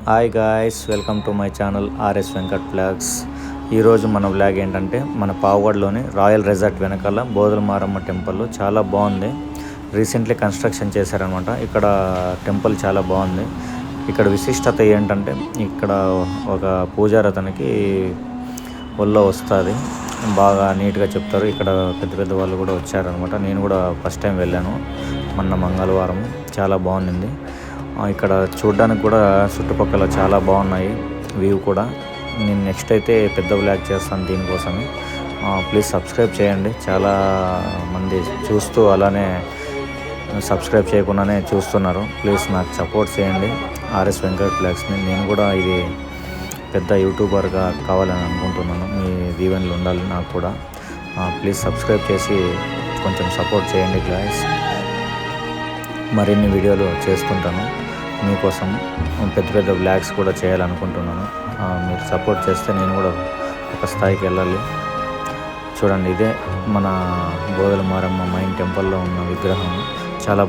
Hi guys, welcome to my channel R S Venkat blogs. ఈరోజు మన blog ఏంటంటే మన పావుగడ్లోని రాయల్ రిసార్ట్ వెనకాల బోధల మారమ్మ టెంపుల్ చాలా బాగుంది. రీసెంట్లీ కన్స్ట్రక్షన్ చేశారనమాట. ఇక్కడ టెంపుల్ చాలా బాగుంది. ఇక్కడ విశిష్టత ఏంటంటే ఇక్కడ ఒక పూజారి అతనికి ఒళ్ళో వస్తుంది, బాగా నీట్గా చెప్తారు. ఇక్కడ పెద్ద పెద్ద వాళ్ళు కూడా వచ్చారనమాట. నేను కూడా ఫస్ట్ టైం వెళ్ళాను మొన్న మంగళవారం. చాలా బాగుంది. ఇక్కడ చూడడానికి కూడా చుట్టుపక్కల చాలా బాగున్నాయి వ్యూ కూడా. నేను నెక్స్ట్ అయితే పెద్ద బ్లాగ్ చేస్తాను దీనికోసమే. ప్లీజ్ సబ్స్క్రైబ్ చేయండి. చాలా మంది చూస్తూ అలానే సబ్స్క్రైబ్ చేయకుండానే చూస్తున్నారు. ప్లీజ్ నాకు సపోర్ట్ చేయండి ఆర్ఎస్ వెంకట్ బ్లాగ్స్ని. నేను కూడా ఇది పెద్ద యూట్యూబర్గా కావాలని అనుకుంటున్నాను. మీ దీవెనలు ఉండాలి నాకు కూడా. ప్లీజ్ సబ్స్క్రైబ్ చేసి కొంచెం సపోర్ట్ చేయండి గాయ్స్. మరిన్ని వీడియోలు చేస్తుంటాను మీకోసం. పెద్ద పెద్ద బ్లాగ్స్ కూడా చేయాలనుకుంటున్నాను. మీరు సపోర్ట్ చేస్తే నేను కూడా ఒక స్థాయికి వెళ్ళాలి. చూడండి, ఇదే మన బోధల మారమ్మ మైన్ టెంపుల్లో ఉన్న విగ్రహం. చాలా